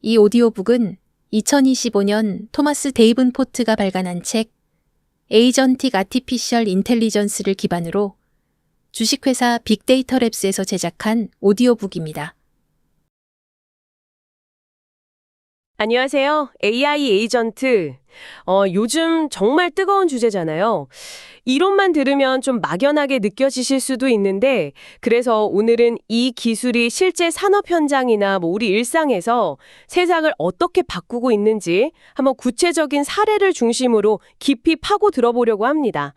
이 오디오북은 2025년 토마스 데이븐포트가 발간한 책 에이전틱 아티피셜 인텔리전스를 기반으로 주식회사 빅데이터 랩스에서 제작한 오디오북입니다. 안녕하세요. AI 에이전트. 요즘 정말 뜨거운 주제잖아요. 이론만 들으면 좀 막연하게 느껴지실 수도 있는데, 그래서 오늘은 이 기술이 실제 산업 현장이나 우리 일상에서 세상을 어떻게 바꾸고 있는지 한번 구체적인 사례를 중심으로 깊이 파고 들어보려고 합니다.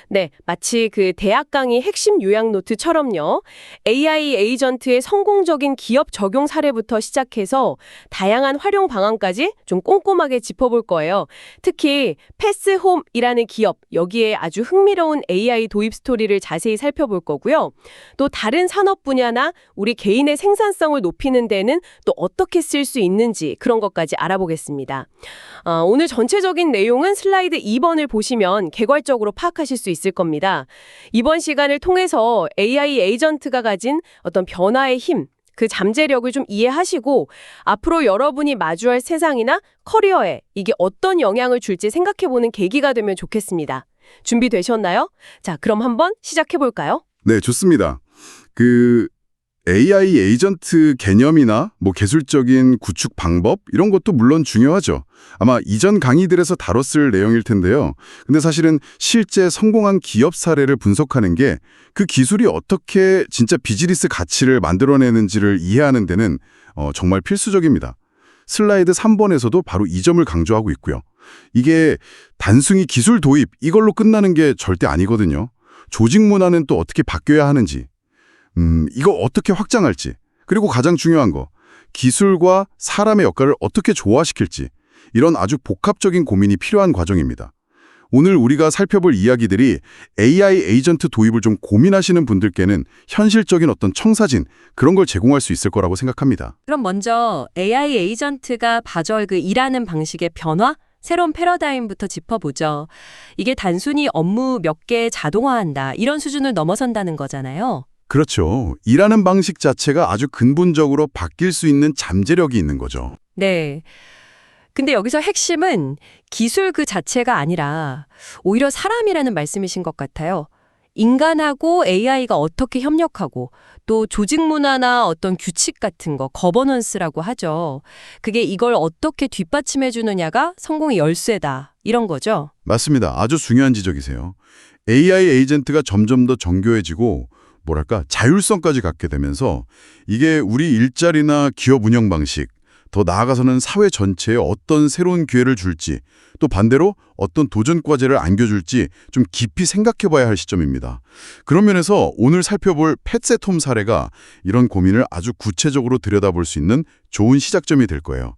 네, 마치 그 대학 강의 핵심 요약 노트처럼요. AI 에이전트의 성공적인 기업 적용 사례부터 시작해서 다양한 활용 방안까지 좀 꼼꼼하게 짚어볼 거예요. 특히 패스홈이라는 기업, 여기에 아주 흥미로운 AI 도입 스토리를 자세히 살펴볼 거고요. 또 다른 산업 분야나 우리 개인의 생산성을 높이는 데는 또 어떻게 쓸 수 있는지 그런 것까지 알아보겠습니다. 오늘 전체적인 내용은 슬라이드 2번을 보시면 개괄적으로 파악하실 수 있을 겁니다. 이번 시간을 통해서 AI 에이전트가 가진 어떤 변화의 힘, 그 잠재력을 좀 이해하시고 앞으로 여러분이 마주할 세상이나 커리어에 이게 어떤 영향을 줄지 생각해보는 계기가 되면 좋겠습니다. 준비되셨나요? 자, 그럼 한번 시작해볼까요? 네, 좋습니다. AI 에이전트 개념이나 기술적인 구축 방법 이런 것도 물론 중요하죠. 아마 이전 강의들에서 다뤘을 내용일 텐데요. 근데 사실은 실제 성공한 기업 사례를 분석하는 게 그 기술이 어떻게 진짜 비즈니스 가치를 만들어내는지를 이해하는 데는 정말 필수적입니다. 슬라이드 3번에서도 바로 이 점을 강조하고 있고요. 이게 단순히 기술 도입 이걸로 끝나는 게 절대 아니거든요. 조직 문화는 또 어떻게 바뀌어야 하는지, 이거 어떻게 확장할지, 그리고 가장 중요한 거, 기술과 사람의 역할을 어떻게 조화시킬지, 이런 아주 복합적인 고민이 필요한 과정입니다. 오늘 우리가 살펴볼 이야기들이 AI 에이전트 도입을 좀 고민하시는 분들께는 현실적인 어떤 청사진, 그런 걸 제공할 수 있을 거라고 생각합니다. 그럼 먼저 AI 에이전트가 그 일하는 방식의 변화? 새로운 패러다임부터 짚어보죠. 이게 단순히 업무 몇 개 자동화한다, 이런 수준을 넘어선다는 거잖아요. 그렇죠. 일하는 방식 자체가 아주 근본적으로 바뀔 수 있는 잠재력이 있는 거죠. 네. 근데 여기서 핵심은 기술 그 자체가 아니라 오히려 사람이라는 말씀이신 것 같아요. 인간하고 AI가 어떻게 협력하고 또 조직 문화나 어떤 규칙 같은 거, 거버넌스라고 하죠. 그게 이걸 어떻게 뒷받침해 주느냐가 성공의 열쇠다, 이런 거죠. 맞습니다. 아주 중요한 지적이세요. AI 에이전트가 점점 더 정교해지고 자율성까지 갖게 되면서 이게 우리 일자리나 기업 운영 방식, 더 나아가서는 사회 전체에 어떤 새로운 기회를 줄지, 또 반대로 어떤 도전 과제를 안겨줄지 좀 깊이 생각해 봐야 할 시점입니다. 그런 면에서 오늘 살펴볼 펫셋홈 사례가 이런 고민을 아주 구체적으로 들여다볼 수 있는 좋은 시작점이 될 거예요.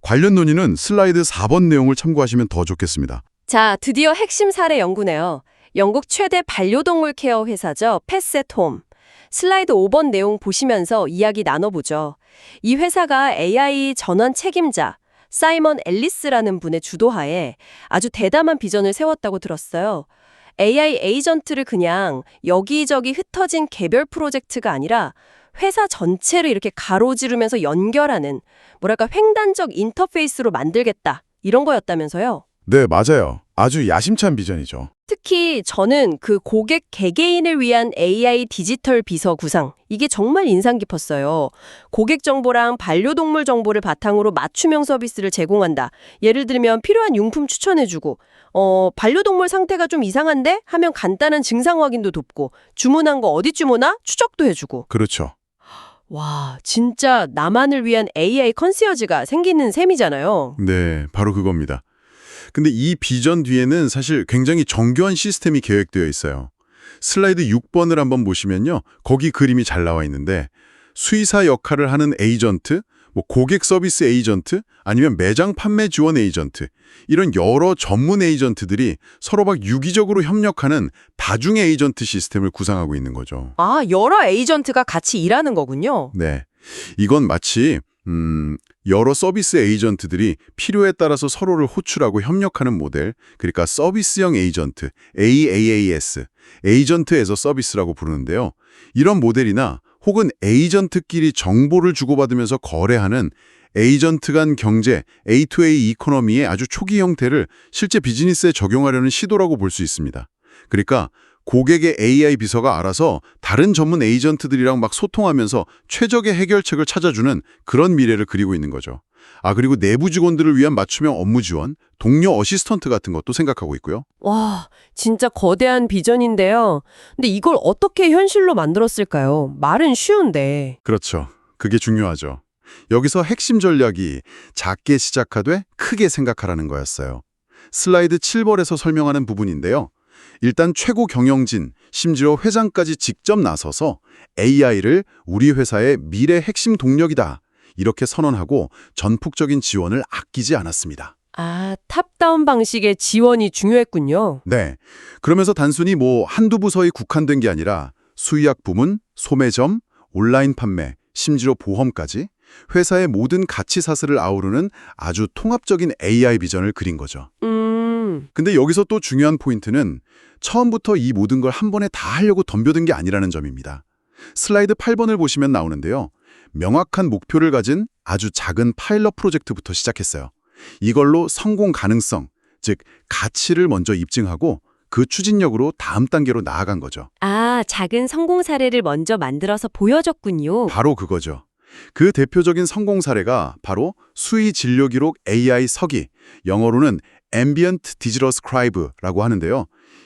관련 논의는 슬라이드 4번 내용을 참고하시면 더 좋겠습니다. 자, 드디어 핵심 사례 연구네요. 영국 최대 반려동물 케어 회사죠. 펫셋홈. 슬라이드 5번 내용 보시면서 이야기 나눠보죠. 이 회사가 AI 전원 책임자 사이먼 앨리스라는 분의 주도하에 아주 대담한 비전을 세웠다고 들었어요. AI 에이전트를 그냥 여기저기 흩어진 개별 프로젝트가 아니라 회사 전체를 이렇게 가로지르면서 연결하는 횡단적 인터페이스로 만들겠다, 이런 거였다면서요. 네, 맞아요. 아주 야심찬 비전이죠. 특히 저는 그 고객 개개인을 위한 AI 디지털 비서 구상, 이게 정말 인상 깊었어요. 고객 정보랑 반려동물 정보를 바탕으로 맞춤형 서비스를 제공한다. 예를 들면 필요한 용품 추천해주고, 반려동물 상태가 좀 이상한데? 하면 간단한 증상 확인도 돕고, 주문한 거 어디 주문하? 추적도 해주고. 그렇죠. 와, 진짜 나만을 위한 AI 컨시어지가 생기는 셈이잖아요. 네, 바로 그겁니다. 근데 이 비전 뒤에는 사실 굉장히 정교한 시스템이 계획되어 있어요. 슬라이드 6번을 한번 보시면요. 거기 그림이 잘 나와 있는데 수의사 역할을 하는 에이전트, 고객 서비스 에이전트, 아니면 매장 판매 지원 에이전트, 이런 여러 전문 에이전트들이 서로 유기적으로 협력하는 다중 에이전트 시스템을 구상하고 있는 거죠. 여러 에이전트가 같이 일하는 거군요. 네, 이건 마치 여러 서비스 에이전트들이 필요에 따라서 서로를 호출하고 협력하는 모델, 그러니까 서비스형 에이전트, AAAS, 에이전트에서 서비스라고 부르는데요. 이런 모델이나 혹은 에이전트끼리 정보를 주고받으면서 거래하는 에이전트 간 경제, A2A 이코노미의 아주 초기 형태를 실제 비즈니스에 적용하려는 시도라고 볼 수 있습니다. 그러니까 고객의 AI 비서가 알아서 다른 전문 에이전트들이랑 막 소통하면서 최적의 해결책을 찾아주는 그런 미래를 그리고 있는 거죠. 그리고 내부 직원들을 위한 맞춤형 업무 지원, 동료 어시스턴트 같은 것도 생각하고 있고요. 와, 진짜 거대한 비전인데요. 근데 이걸 어떻게 현실로 만들었을까요? 말은 쉬운데. 그렇죠. 그게 중요하죠. 여기서 핵심 전략이 작게 시작하되 크게 생각하라는 거였어요. 슬라이드 7번에서 설명하는 부분인데요. 일단 최고 경영진, 심지어 회장까지 직접 나서서 AI를 우리 회사의 미래 핵심 동력이다. 이렇게 선언하고 전폭적인 지원을 아끼지 않았습니다. 탑다운 방식의 지원이 중요했군요. 네. 그러면서 단순히 한두 부서에 국한된 게 아니라 수의학 부문, 소매점, 온라인 판매, 심지어 보험까지 회사의 모든 가치 사슬을 아우르는 아주 통합적인 AI 비전을 그린 거죠. 근데 여기서 또 중요한 포인트는 처음부터 이 모든 걸 한 번에 다 하려고 덤벼든 게 아니라는 점입니다. 슬라이드 8번을 보시면 나오는데요. 명확한 목표를 가진 아주 작은 파일럿 프로젝트부터 시작했어요. 이걸로 성공 가능성, 즉 가치를 먼저 입증하고 그 추진력으로 다음 단계로 나아간 거죠. 작은 성공 사례를 먼저 만들어서 보여줬군요. 바로 그거죠. 그 대표적인 성공 사례가 바로 수의 진료 기록 AI 서기, 영어로는 Ambient Digital Scribe라고 하는데요.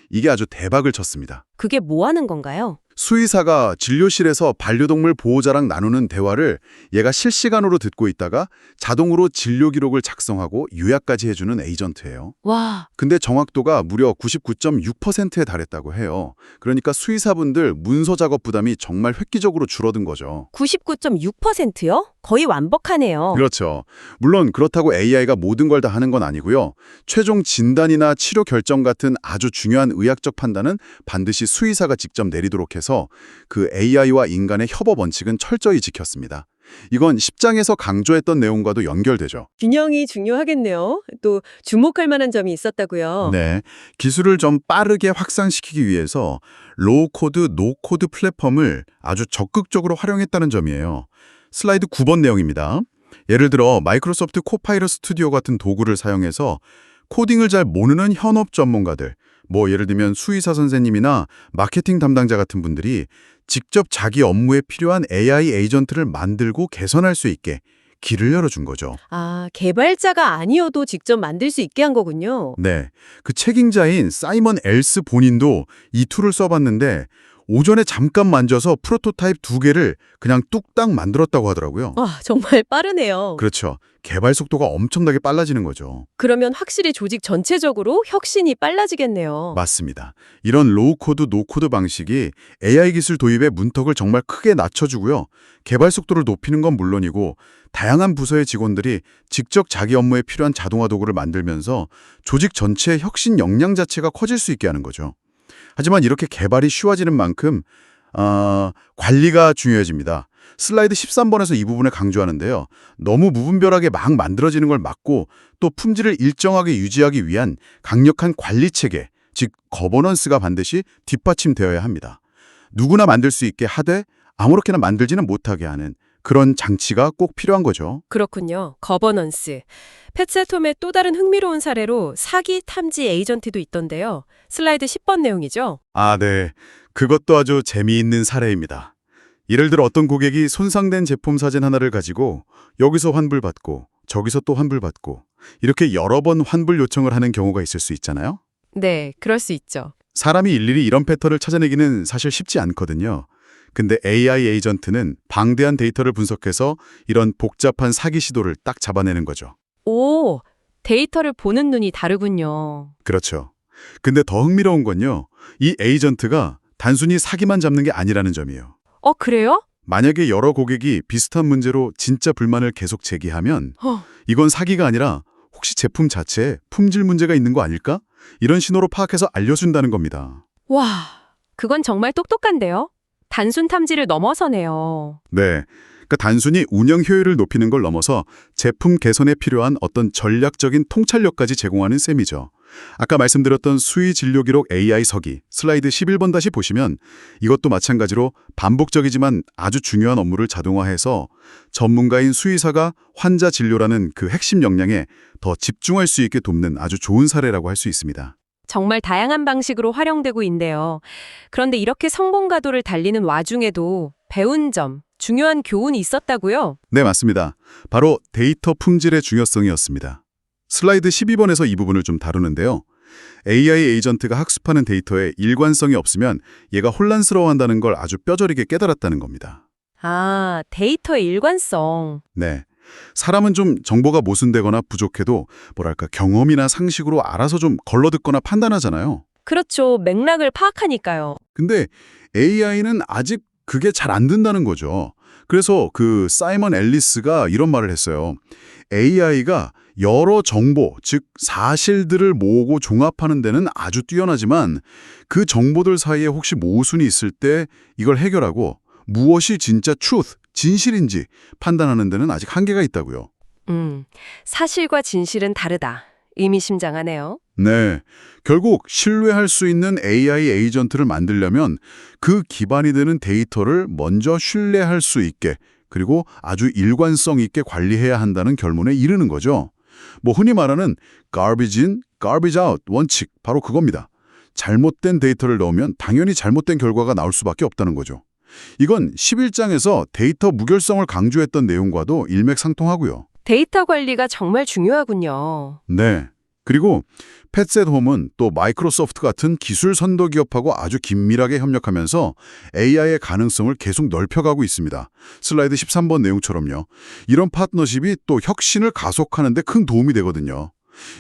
이게 아주 대박을 쳤습니다. 그게 뭐 하는 건가요? 수의사가 진료실에서 반려동물 보호자랑 나누는 대화를 얘가 실시간으로 듣고 있다가 자동으로 진료 기록을 작성하고 요약까지 해주는 에이전트예요. 와, 근데 정확도가 무려 99.6%에 달했다고 해요. 그러니까 수의사분들 문서 작업 부담이 정말 획기적으로 줄어든 거죠. 99.6%요? 거의 완벽하네요. 그렇죠. 물론 그렇다고 AI가 모든 걸 다 하는 건 아니고요. 최종 진단이나 치료 결정 같은 아주 중요한 의학적 판단은 반드시 수의사가 직접 내리도록 해서 그 AI와 인간의 협업 원칙은 철저히 지켰습니다. 이건 10장에서 강조했던 내용과도 연결되죠. 균형이 중요하겠네요. 또 주목할 만한 점이 있었다고요. 네, 기술을 좀 빠르게 확산시키기 위해서 로우 코드, 노 코드 플랫폼을 아주 적극적으로 활용했다는 점이에요. 슬라이드 9번 내용입니다. 예를 들어 마이크로소프트 코파일럿 스튜디오 같은 도구를 사용해서 코딩을 잘 모르는 현업 전문가들, 예를 들면 수의사 선생님이나 마케팅 담당자 같은 분들이 직접 자기 업무에 필요한 AI 에이전트를 만들고 개선할 수 있게 길을 열어준 거죠. 개발자가 아니어도 직접 만들 수 있게 한 거군요. 네, 그 책임자인 사이먼 엘스 본인도 이 툴을 써봤는데 오전에 잠깐 만져서 프로토타입 2개를 그냥 뚝딱 만들었다고 하더라고요. 정말 빠르네요. 그렇죠. 개발 속도가 엄청나게 빨라지는 거죠. 그러면 확실히 조직 전체적으로 혁신이 빨라지겠네요. 맞습니다. 이런 로우코드, 노코드 방식이 AI 기술 도입의 문턱을 정말 크게 낮춰주고요. 개발 속도를 높이는 건 물론이고 다양한 부서의 직원들이 직접 자기 업무에 필요한 자동화 도구를 만들면서 조직 전체의 혁신 역량 자체가 커질 수 있게 하는 거죠. 하지만 이렇게 개발이 쉬워지는 만큼 관리가 중요해집니다. 슬라이드 13번에서 이 부분을 강조하는데요. 너무 무분별하게 막 만들어지는 걸 막고 또 품질을 일정하게 유지하기 위한 강력한 관리 체계, 즉 거버넌스가 반드시 뒷받침되어야 합니다. 누구나 만들 수 있게 하되 아무렇게나 만들지는 못하게 하는 그런 장치가 꼭 필요한 거죠. 그렇군요. 거버넌스. 펫세톰의 또 다른 흥미로운 사례로 사기 탐지 에이전트도 있던데요. 슬라이드 10번 내용이죠. 네. 그것도 아주 재미있는 사례입니다. 예를 들어 어떤 고객이 손상된 제품 사진 하나를 가지고 여기서 환불받고 저기서 또 환불받고 이렇게 여러 번 환불 요청을 하는 경우가 있을 수 있잖아요. 네, 그럴 수 있죠. 사람이 일일이 이런 패턴을 찾아내기는 사실 쉽지 않거든요. 근데 AI 에이전트는 방대한 데이터를 분석해서 이런 복잡한 사기 시도를 딱 잡아내는 거죠. 오, 데이터를 보는 눈이 다르군요. 그렇죠. 근데 더 흥미로운 건요. 이 에이전트가 단순히 사기만 잡는 게 아니라는 점이에요. 그래요? 만약에 여러 고객이 비슷한 문제로 진짜 불만을 계속 제기하면 이건 사기가 아니라 혹시 제품 자체에 품질 문제가 있는 거 아닐까? 이런 신호로 파악해서 알려준다는 겁니다. 와, 그건 정말 똑똑한데요? 단순 탐지를 넘어서네요. 네. 그러니까 단순히 운영 효율을 높이는 걸 넘어서 제품 개선에 필요한 어떤 전략적인 통찰력까지 제공하는 셈이죠. 아까 말씀드렸던 수의 진료 기록 AI 서기 슬라이드 11번 다시 보시면 이것도 마찬가지로 반복적이지만 아주 중요한 업무를 자동화해서 전문가인 수의사가 환자 진료라는 그 핵심 역량에 더 집중할 수 있게 돕는 아주 좋은 사례라고 할 수 있습니다. 정말 다양한 방식으로 활용되고 있네요. 그런데 이렇게 성공 가도를 달리는 와중에도 배운 점, 중요한 교훈이 있었다고요? 네, 맞습니다. 바로 데이터 품질의 중요성이었습니다. 슬라이드 12번에서 이 부분을 좀 다루는데요. AI 에이전트가 학습하는 데이터에 일관성이 없으면 얘가 혼란스러워한다는 걸 아주 뼈저리게 깨달았다는 겁니다. 아, 데이터의 일관성. 네. 사람은 좀 정보가 모순되거나 부족해도 뭐랄까 경험이나 상식으로 알아서 좀 걸러듣거나 판단하잖아요. 그렇죠. 맥락을 파악하니까요. 근데 AI는 아직 그게 잘 안 된다는 거죠. 그래서 그 사이먼 앨리스가 이런 말을 했어요. AI가 여러 정보, 즉 사실들을 모으고 종합하는 데는 아주 뛰어나지만 그 정보들 사이에 혹시 모순이 있을 때 이걸 해결하고 무엇이 진짜 truth, 진실인지 판단하는 데는 아직 한계가 있다고요. 사실과 진실은 다르다. 의미심장하네요. 네, 결국 신뢰할 수 있는 AI 에이전트를 만들려면 그 기반이 되는 데이터를 먼저 신뢰할 수 있게 그리고 아주 일관성 있게 관리해야 한다는 결론에 이르는 거죠. 뭐 흔히 말하는 garbage in, garbage out 원칙, 바로 그겁니다. 잘못된 데이터를 넣으면 당연히 잘못된 결과가 나올 수밖에 없다는 거죠. 이건 11장에서 데이터 무결성을 강조했던 내용과도 일맥상통하고요. 데이터 관리가 정말 중요하군요. 네. 그리고 펫셋홈은 또 마이크로소프트 같은 기술 선도 기업하고 아주 긴밀하게 협력하면서 AI의 가능성을 계속 넓혀가고 있습니다. 슬라이드 13번 내용처럼요. 이런 파트너십이 또 혁신을 가속하는 데 큰 도움이 되거든요.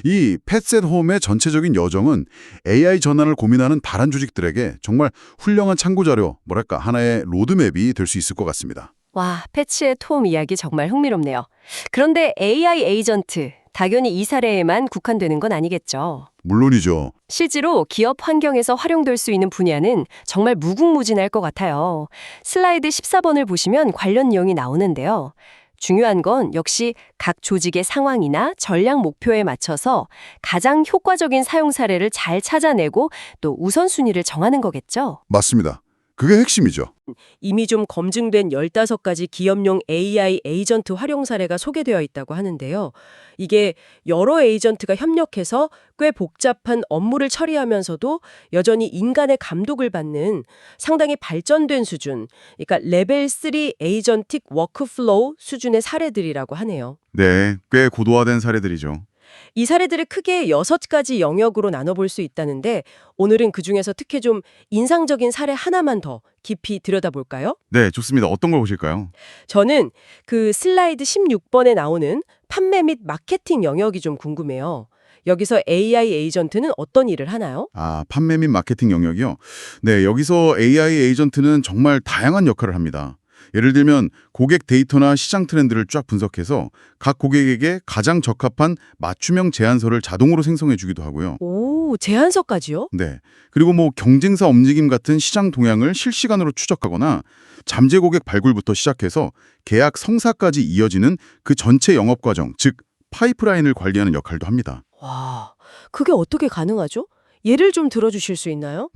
이 펫셋홈의 전체적인 여정은 AI 전환을 고민하는 다른 조직들에게 정말 훌륭한 참고자료, 뭐랄까 하나의 로드맵이 될 수 있을 것 같습니다. 와, 패치의 톰 이야기 정말 흥미롭네요. 그런데 AI 에이전트, 당연히 이 사례에만 국한되는 건 아니겠죠. 물론이죠. 실제로 기업 환경에서 활용될 수 있는 분야는 정말 무궁무진할 것 같아요. 슬라이드 14번을 보시면 관련 내용이 나오는데요. 중요한 건 역시 각 조직의 상황이나 전략 목표에 맞춰서 가장 효과적인 사용 사례를 잘 찾아내고 또 우선순위를 정하는 거겠죠. 맞습니다. 그게 핵심이죠. 이미 좀 검증된 15가지 기업용 AI 에이전트 활용 사례가 소개되어 있다고 하는데요. 이게 여러 에이전트가 협력해서 꽤 복잡한 업무를 처리하면서도 여전히 인간의 감독을 받는 상당히 발전된 수준, 그러니까 레벨 3 에이전틱 워크플로우 수준의 사례들이라고 하네요. 네, 꽤 고도화된 사례들이죠. 이 사례들을 크게 6가지 영역으로 나눠볼 수 있다는데 오늘은 그중에서 특히 좀 인상적인 사례 하나만 더 깊이 들여다볼까요? 네, 좋습니다. 어떤 걸 보실까요? 저는 그 슬라이드 16번에 나오는 판매 및 마케팅 영역이 좀 궁금해요. 여기서 AI 에이전트는 어떤 일을 하나요? 아, 판매 및 마케팅 영역이요? 네, 여기서 AI 에이전트는 정말 다양한 역할을 합니다. 예를 들면 고객 데이터나 시장 트렌드를 쫙 분석해서 각 고객에게 가장 적합한 맞춤형 제안서를 자동으로 생성해 주기도 하고요. 오, 제안서까지요? 네. 그리고 뭐 경쟁사 움직임 같은 시장 동향을 실시간으로 추적하거나 잠재 고객 발굴부터 시작해서 계약 성사까지 이어지는 그 전체 영업 과정, 즉 파이프라인을 관리하는 역할도 합니다. 와, 그게 어떻게 가능하죠? 예를 좀 들어주실 수 있나요?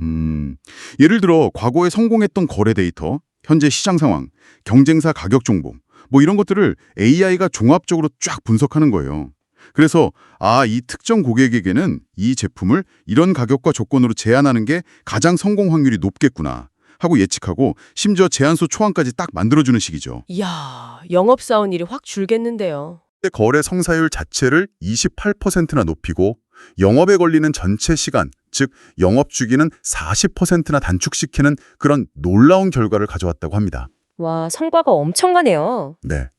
예를 들어 과거에 성공했던 거래 데이터, 현재 시장 상황, 경쟁사 가격 정보, 뭐 이런 것들을 AI가 종합적으로 쫙 분석하는 거예요. 그래서 이 특정 고객에게는 이 제품을 이런 가격과 조건으로 제안하는 게 가장 성공 확률이 높겠구나 하고 예측하고 심지어 제안서 초안까지 딱 만들어주는 식이죠. 이야, 영업사원 일이 확 줄겠는데요. 거래 성사율 자체를 28%나 높이고 영업에 걸리는 전체 시간, 즉 영업 주기는 40%나 단축시키는 그런 놀라운 결과를 가져왔다고 합니다. 와, 성과가 엄청나네요. 네.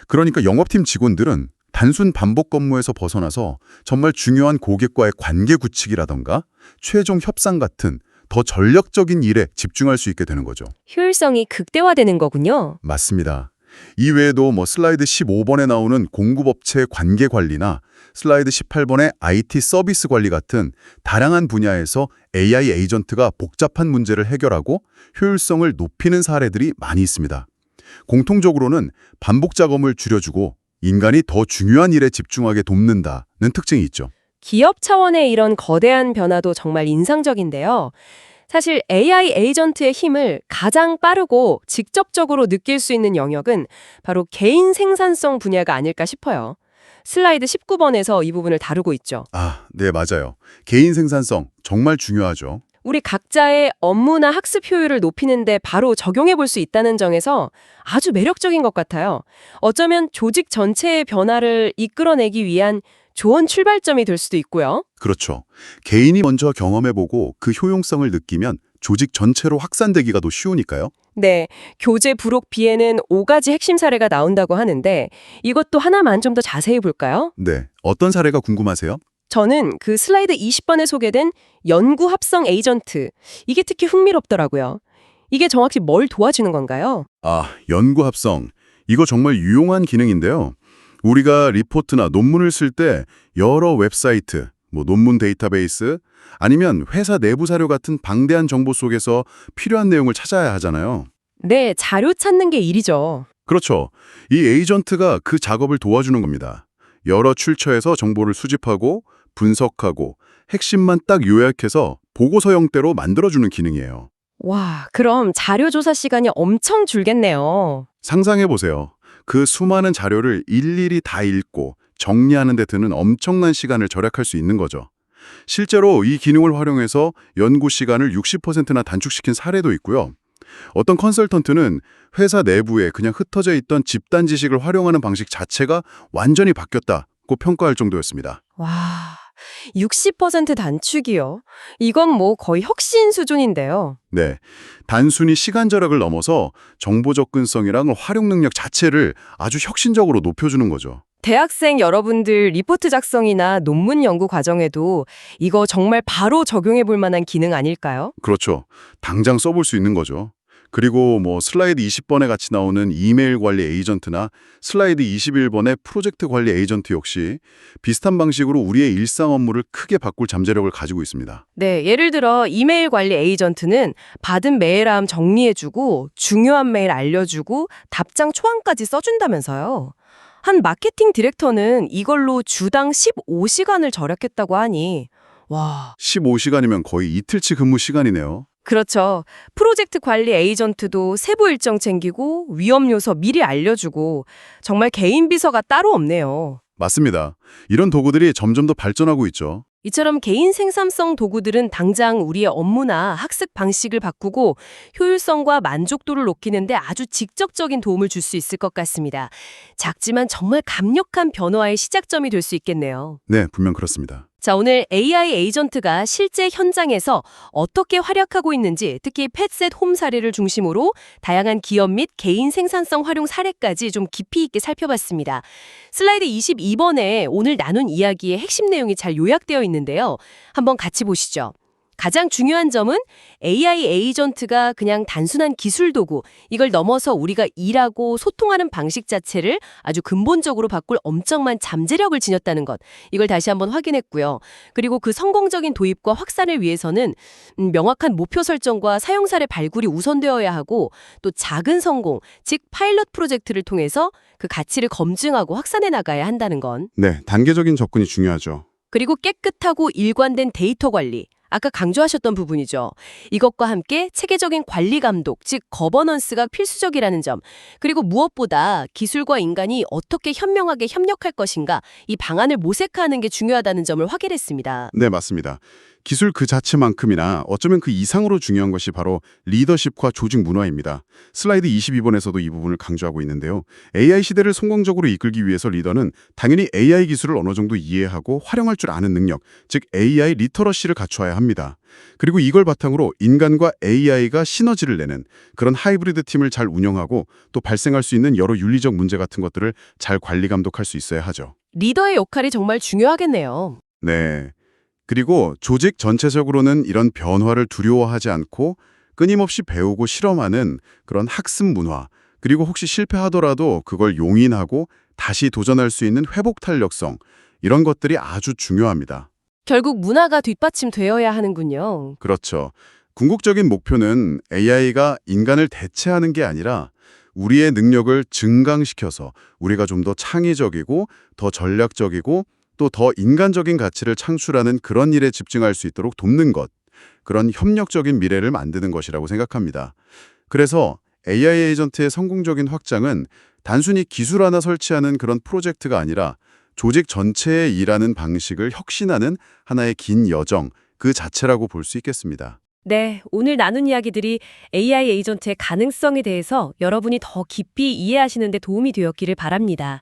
그러니까 영업팀 직원들은 단순 반복 업무에서 벗어나서 정말 중요한 고객과의 관계 구축이라던가 최종 협상 같은 더 전략적인 일에 집중할 수 있게 되는 거죠. 효율성이 극대화되는 거군요. 맞습니다. 이외에도 슬라이드 15번에 나오는 공급업체 관계 관리나 슬라이드 18번의 IT 서비스 관리 같은 다양한 분야에서 AI 에이전트가 복잡한 문제를 해결하고 효율성을 높이는 사례들이 많이 있습니다. 공통적으로는 반복 작업을 줄여주고 인간이 더 중요한 일에 집중하게 돕는다는 특징이 있죠. 기업 차원의 이런 거대한 변화도 정말 인상적인데요. 사실 AI 에이전트의 힘을 가장 빠르고 직접적으로 느낄 수 있는 영역은 바로 개인 생산성 분야가 아닐까 싶어요. 슬라이드 19번에서 이 부분을 다루고 있죠. 아, 네, 맞아요. 개인 생산성 정말 중요하죠. 우리 각자의 업무나 학습 효율을 높이는데 바로 적용해 볼 수 있다는 점에서 아주 매력적인 것 같아요. 어쩌면 조직 전체의 변화를 이끌어내기 위한 좋은 출발점이 될 수도 있고요. 그렇죠. 개인이 먼저 경험해보고 그 효용성을 느끼면 조직 전체로 확산되기가 더 쉬우니까요. 네, 교재 부록 B에는 5가지 핵심 사례가 나온다고 하는데 이것도 하나만 좀 더 자세히 볼까요? 네, 어떤 사례가 궁금하세요? 저는 그 슬라이드 20번에 소개된 연구 합성 에이전트, 이게 특히 흥미롭더라고요. 이게 정확히 뭘 도와주는 건가요? 아, 연구 합성. 이거 정말 유용한 기능인데요. 우리가 리포트나 논문을 쓸 때 여러 웹사이트, 논문 데이터베이스, 아니면 회사 내부 자료 같은 방대한 정보 속에서 필요한 내용을 찾아야 하잖아요. 네, 자료 찾는 게 일이죠. 그렇죠. 이 에이전트가 그 작업을 도와주는 겁니다. 여러 출처에서 정보를 수집하고 분석하고 핵심만 딱 요약해서 보고서 형태로 만들어주는 기능이에요. 와, 그럼 자료 조사 시간이 엄청 줄겠네요. 상상해보세요. 그 수많은 자료를 일일이 다 읽고 정리하는 데 드는 엄청난 시간을 절약할 수 있는 거죠. 실제로 이 기능을 활용해서 연구 시간을 60%나 단축시킨 사례도 있고요. 어떤 컨설턴트는 회사 내부에 그냥 흩어져 있던 집단 지식을 활용하는 방식 자체가 완전히 바뀌었다고 평가할 정도였습니다. 와, 60% 단축이요? 이건 뭐 거의 혁신 수준인데요. 네, 단순히 시간 절약을 넘어서 정보 접근성이랑 활용 능력 자체를 아주 혁신적으로 높여주는 거죠. 대학생 여러분들 리포트 작성이나 논문 연구 과정에도 이거 정말 바로 적용해 볼 만한 기능 아닐까요? 그렇죠. 당장 써볼 수 있는 거죠. 그리고 슬라이드 20번에 같이 나오는 이메일 관리 에이전트나 슬라이드 21번의 프로젝트 관리 에이전트 역시 비슷한 방식으로 우리의 일상 업무를 크게 바꿀 잠재력을 가지고 있습니다. 네, 예를 들어 이메일 관리 에이전트는 받은 메일함 정리해주고 중요한 메일 알려주고 답장 초안까지 써준다면서요. 한 마케팅 디렉터는 이걸로 주당 15시간을 절약했다고 하니 와, 15시간이면 거의 이틀치 근무 시간이네요. 그렇죠. 프로젝트 관리 에이전트도 세부 일정 챙기고 위험 요소 미리 알려주고 정말 개인 비서가 따로 없네요. 맞습니다. 이런 도구들이 점점 더 발전하고 있죠. 이처럼 개인 생산성 도구들은 당장 우리의 업무나 학습 방식을 바꾸고 효율성과 만족도를 높이는데 아주 직접적인 도움을 줄 수 있을 것 같습니다. 작지만 정말 강력한 변화의 시작점이 될 수 있겠네요. 네, 분명 그렇습니다. 자, 오늘 AI 에이전트가 실제 현장에서 어떻게 활약하고 있는지, 특히 펫셋 홈 사례를 중심으로 다양한 기업 및 개인 생산성 활용 사례까지 좀 깊이 있게 살펴봤습니다. 슬라이드 22번에 오늘 나눈 이야기의 핵심 내용이 잘 요약되어 있는데요. 한번 같이 보시죠. 가장 중요한 점은 AI 에이전트가 그냥 단순한 기술 도구, 이걸 넘어서 우리가 일하고 소통하는 방식 자체를 아주 근본적으로 바꿀 엄청난 잠재력을 지녔다는 것. 이걸 다시 한번 확인했고요. 그리고 그 성공적인 도입과 확산을 위해서는 명확한 목표 설정과 사용 사례 발굴이 우선되어야 하고 또 작은 성공, 즉 파일럿 프로젝트를 통해서 그 가치를 검증하고 확산해 나가야 한다는 건. 네, 단계적인 접근이 중요하죠. 그리고 깨끗하고 일관된 데이터 관리. 아까 강조하셨던 부분이죠. 이것과 함께 체계적인 관리 감독, 즉 거버넌스가 필수적이라는 점, 그리고 무엇보다 기술과 인간이 어떻게 현명하게 협력할 것인가, 이 방안을 모색하는 게 중요하다는 점을 확인했습니다. 네, 맞습니다. 기술 그 자체만큼이나 어쩌면 그 이상으로 중요한 것이 바로 리더십과 조직 문화입니다. 슬라이드 22번에서도 이 부분을 강조하고 있는데요. AI 시대를 성공적으로 이끌기 위해서 리더는 당연히 AI 기술을 어느 정도 이해하고 활용할 줄 아는 능력, 즉 AI 리터러시를 갖춰야 합니다. 그리고 이걸 바탕으로 인간과 AI가 시너지를 내는 그런 하이브리드 팀을 잘 운영하고 또 발생할 수 있는 여러 윤리적 문제 같은 것들을 잘 관리 감독할 수 있어야 하죠. 리더의 역할이 정말 중요하겠네요. 네. 그리고 조직 전체적으로는 이런 변화를 두려워하지 않고 끊임없이 배우고 실험하는 그런 학습 문화, 그리고 혹시 실패하더라도 그걸 용인하고 다시 도전할 수 있는 회복 탄력성, 이런 것들이 아주 중요합니다. 결국 문화가 뒷받침되어야 하는군요. 그렇죠. 궁극적인 목표는 AI가 인간을 대체하는 게 아니라 우리의 능력을 증강시켜서 우리가 좀 더 창의적이고 더 전략적이고 또 더 인간적인 가치를 창출하는 그런 일에 집중할 수 있도록 돕는 것, 그런 협력적인 미래를 만드는 것이라고 생각합니다. 그래서 AI 에이전트의 성공적인 확장은 단순히 기술 하나 설치하는 그런 프로젝트가 아니라 조직 전체의 일하는 방식을 혁신하는 하나의 긴 여정, 그 자체라고 볼 수 있겠습니다. 네, 오늘 나눈 이야기들이 AI 에이전트의 가능성에 대해서 여러분이 더 깊이 이해하시는 데 도움이 되었기를 바랍니다.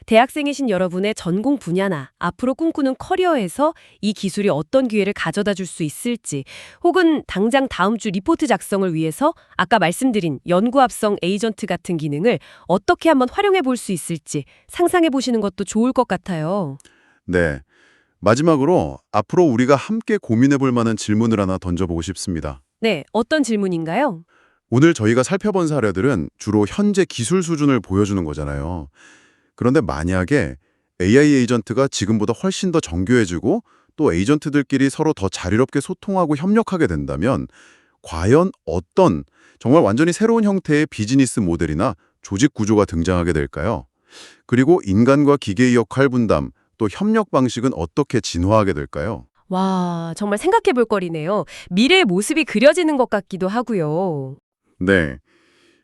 대학생이신 여러분의 전공 분야나 앞으로 꿈꾸는 커리어에서 이 기술이 어떤 기회를 가져다 줄 수 있을지, 혹은 당장 다음 주 리포트 작성을 위해서 아까 말씀드린 연구합성 에이전트 같은 기능을 어떻게 한번 활용해 볼 수 있을지 상상해 보시는 것도 좋을 것 같아요. 네. 마지막으로 앞으로 우리가 함께 고민해 볼 만한 질문을 하나 던져보고 싶습니다. 네, 어떤 질문인가요? 오늘 저희가 살펴본 사례들은 주로 현재 기술 수준을 보여주는 거잖아요. 그런데 만약에 AI 에이전트가 지금보다 훨씬 더 정교해지고 또 에이전트들끼리 서로 더 자유롭게 소통하고 협력하게 된다면 과연 어떤 정말 완전히 새로운 형태의 비즈니스 모델이나 조직 구조가 등장하게 될까요? 그리고 인간과 기계의 역할 분담, 또 협력 방식은 어떻게 진화하게 될까요? 와, 정말 생각해 볼 거리네요. 미래의 모습이 그려지는 것 같기도 하고요. 네.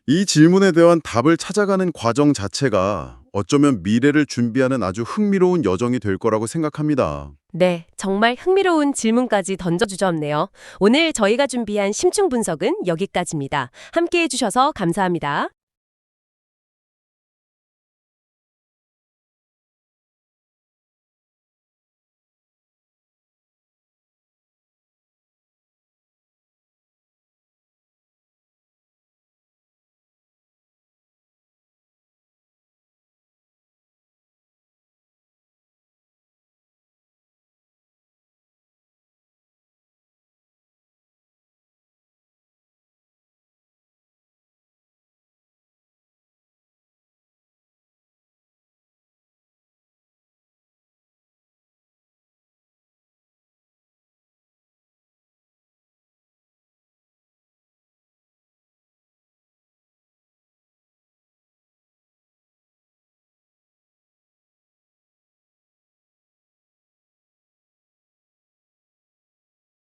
이 질문에 대한 답을 찾아가는 과정 자체가 어쩌면 미래를 준비하는 아주 흥미로운 여정이 될 거라고 생각합니다. 네, 정말 흥미로운 질문까지 던져주셨네요. 오늘 저희가 준비한 심층 분석은 여기까지입니다. 함께해 주셔서 감사합니다.